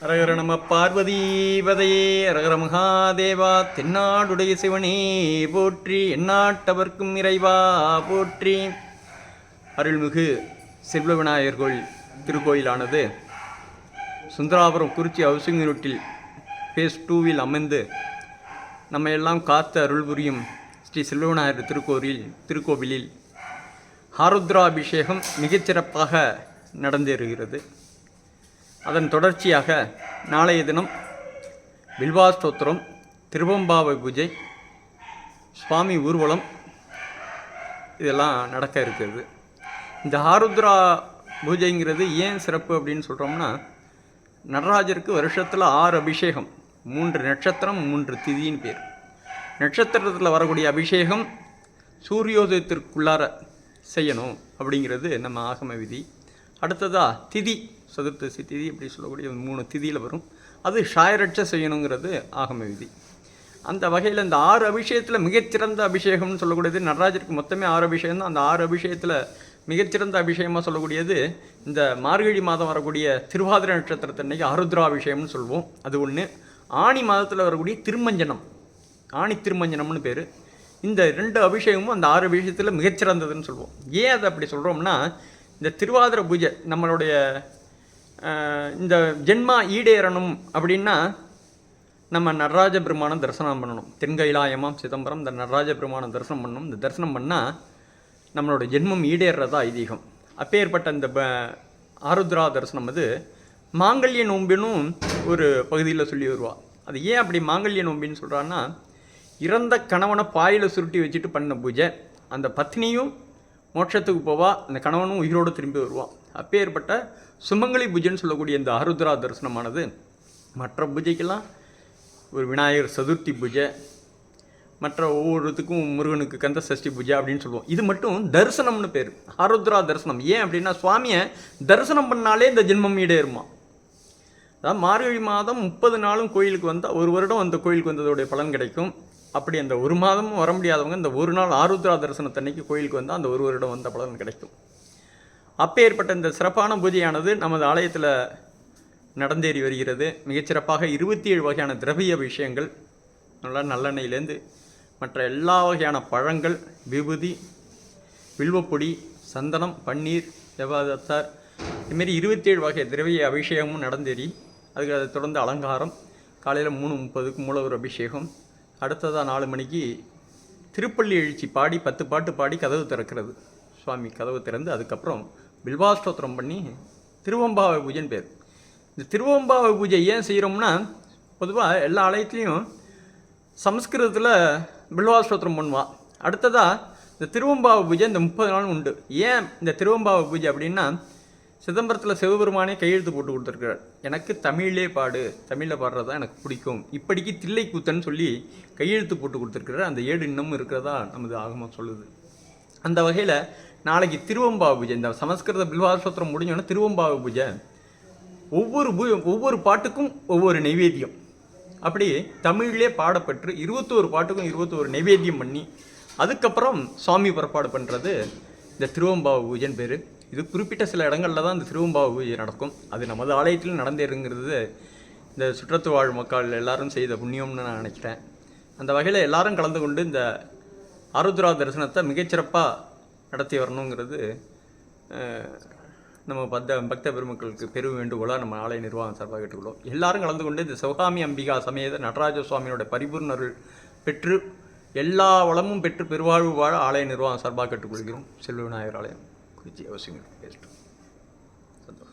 அரகர நம பார்வதீபதையே அரகர மகாதேவா. தென்னாடுடைய சிவனே போற்றி, எந்நாட்டவர்க்கும் இறைவா போற்றி. அருள்மிகு செல்வ விநாயகர் கோயில் திருக்கோயிலானது சுந்தராபுரம் குறிச்சி ஹவுசிங் யூனிட்டில் ஃபேஸ் 2வில் அமைந்து நம்ம எல்லாம் காத்து அருள் புரியும் ஸ்ரீ செல்வ விநாயகர் திருக்கோவிலில் ஆருத்ராபிஷேகம் மிகச்சிறப்பாக நடந்தேறுகிறது. அதன் தொடர்ச்சியாக நாளைய தினம் பில்வாஸ்தோத்திரம், திருவம்பாவை பூஜை, சுவாமி ஊர்வலம் இதெல்லாம் நடக்க இருக்கிறது. இந்த ஆருத்ரா பூஜைங்கிறது ஏன் சிறப்பு அப்படின்னு சொல்கிறோம்னா, நடராஜருக்கு வருஷத்தில் 6 அபிஷேகம், 3 நட்சத்திரம் 3 திதின்னு பேர். நட்சத்திரத்தில் வரக்கூடிய அபிஷேகம் சூரியோதயத்திற்குள்ளார செய்யணும் அப்படிங்கிறது நம்ம ஆகம விதி. அடுத்ததாக திதி, சதுர்த்தசி திதி அப்படி சொல்லக்கூடிய 3 திதியில் வரும். அது ஷாயரட்ச செய்யணுங்கிறது ஆகம விதி. அந்த வகையில் இந்த 6 அபிஷேகத்தில் மிகச்சிறந்த அபிஷேகம்னு சொல்லக்கூடியது, நடராஜருக்கு மொத்தமே 6 அபிஷேகம் தான். அந்த 6 அபிஷேகத்தில் மிகச்சிறந்த அபிஷேகமாக சொல்லக்கூடியது இந்த மார்கழி மாதம் வரக்கூடிய திருவாதிரை நட்சத்திரத்தன்னைக்கு ஆருத்ராபிஷேகம்னு சொல்லுவோம். அது ஒன்று. ஆணி மாதத்தில் வரக்கூடிய திருமஞ்சனம், ஆணி திருமஞ்சனம்னு பேர். இந்த 2 அபிஷேகமும் அந்த 6 அபிஷேகத்தில் மிகச்சிறந்ததுன்னு சொல்லுவோம். ஏன் அதை அப்படி சொல்கிறோம்னா, இந்த திருவாதிரை பூஜை நம்மளுடைய இந்த ஜென்மா ஈடேறணும் அப்படின்னா நம்ம நடராஜ பெருமானம் தரிசனம் பண்ணணும். தென்கைலாயமாம் சிதம்பரம் இந்த நடராஜ பெருமானம் தரிசனம் பண்ணணும். இந்த தரிசனம் பண்ணால் நம்மளோட ஜென்மம் ஈடேறதா ஐதீகம். அப்பேற்பட்ட இந்த ஆருத்ரா தரிசனம் அது மாங்கல்ய நோம்பினும் ஒரு பகுதியில் சொல்லி வருவா. அது ஏன் அப்படி மாங்கல்ய நோம்பின்னு சொல்கிறான்னா, இறந்த கணவனை பாயில் சுருட்டி வச்சுட்டு பண்ண பூஜை. அந்த பத்னியும் மோட்சத்துக்கு போவா, அந்த கணவனும் உயிரோடு திரும்பி வருவான். அப்பேற்பட்ட சுமங்கலி பூஜைன்னு சொல்லக்கூடிய இந்த ஆருத்ரா தரிசனமானது மற்ற பூஜைக்கெல்லாம் ஒரு விநாயகர் சதுர்த்தி பூஜை, மற்ற ஒவ்வொருத்துக்கும் முருகனுக்கு கந்த சஷ்டி பூஜை அப்படின்னு சொல்லுவோம். இது மட்டும் தரிசனம்னு பேர், ஆருத்ரா தரிசனம். ஏன் அப்படின்னா, சுவாமியை தரிசனம் பண்ணாலே இந்த ஜென்மம் ஈடேறுமா. அதாவது மார்கழி மாதம் 30 நாளும் கோயிலுக்கு வந்தால் 1 வருடம் அந்த கோயிலுக்கு வந்ததோடைய பலன் கிடைக்கும். அப்படி அந்த 1 மாதமும் வர முடியாதவங்க இந்த 1 நாள் ஆருத்ரா தரிசனத்தன்னைக்கு கோயிலுக்கு வந்தால் அந்த 1 வருடம் வந்த பலன் கிடைக்கும். அப்பேற்பட்ட இந்த சிறப்பான பூஜையானது நமது ஆலயத்தில் நடந்தேறி வருகிறது. மிகச்சிறப்பாக 27 வகையான திரவிய விஷயங்கள், நல்லா நல்லெண்ணெயிலேருந்து மற்ற எல்லா வகையான பழங்கள், விபூதி, வில்வப்பொடி, சந்தனம், பன்னீர், ஜவாதத்தார், இதுமாரி 27 வகை திரவிய அபிஷேகமும் நடந்தேறி, அதுக்கு அதை தொடர்ந்து அலங்காரம். காலையில் 3:30க்கு மூலவர் அபிஷேகம். அடுத்ததாக 4 மணிக்கு திருப்பள்ளி எழுச்சி பாடி 10 பாட்டு பாடி கதவு திறக்கிறது. சுவாமி கதவு திறந்து அதுக்கப்புறம் பில்வாஸ்தோத்திரம் பண்ணி திருவம்பாவை பூஜைன்னு பேர். இந்த திருவம்பாவை பூஜை ஏன் செய்கிறோம்னா, பொதுவாக எல்லா ஆலயத்துலேயும் சமஸ்கிருதத்தில் பில்வாஸ்தோத்திரம் பண்ணுவாள். அடுத்ததாக இந்த திருவம்பாவை பூஜை இந்த 30 நாளும் உண்டு. ஏன் இந்த திருவம்பாவை பூஜை அப்படின்னா, சிதம்பரத்தில் சிவபெருமானே கையெழுத்து போட்டு கொடுத்துருக்கிறார். எனக்கு தமிழ்லே பாடு, தமிழில் பாடுறது தான் எனக்கு பிடிக்கும், இப்படிக்கு தில்லை கூத்தன்னு சொல்லி கையெழுத்து போட்டு கொடுத்துருக்கிறார். அந்த ஏடு இன்னமும் இருக்கிறதா நமது ஆகமம் சொல்லுது. அந்த வகையில் நாளைக்கு திருவம்பாவை பூஜை. இந்த சமஸ்கிருத பில்வாஸ்தோத்திரம் முடிஞ்சோன்னா திருவம்பாவை பூஜை. ஒவ்வொரு பாட்டுக்கும் ஒவ்வொரு நைவேத்தியம். அப்படி தமிழ்லே பாடப்பட்டு 21 பாட்டுக்கும் 21 நைவேத்தியம் பண்ணி அதுக்கப்புறம் சுவாமி புறப்பாடு பண்ணுறது இந்த திருவம்பாவை பூஜைன்னு பேர். இது குறிப்பிட்ட சில இடங்களில் தான் இந்த திருவம்பாவை பூஜை நடக்கும். அது நமது ஆலயத்தில் நடந்தேறுங்கிறது இந்த சுற்றத்து வாழ் மக்கள் எல்லாரும் செய்த புண்ணியம்னு நான் நினைக்கிறேன். அந்த வகையில் எல்லாரும் கலந்து கொண்டு இந்த ஆருத்ரா தரிசனத்தை மிகச்சிறப்பாக நடத்தி வரணுங்கிறது நம்ம பக்த பெருமக்களுக்கு பெரும் வேண்டுகோளாக நம்ம ஆலய நிர்வாகம் சார்பாக கேட்டுக்கொள்வோம். எல்லாரும் கலந்து கொண்டு இந்த சிவகாமி அம்பிகா சமேத நடராஜ சுவாமியோட பரிபூர்ண அருள் பெற்று எல்லா வளமும் பெற்று பெருவாழ்வு வாழ ஆலய நிர்வாகம் சார்பாக கேட்டுக்கொள்கிறோம். செல்வ விநாயகர் ஆலயம் குறிச்சி அவசியம். சந்தோஷம்.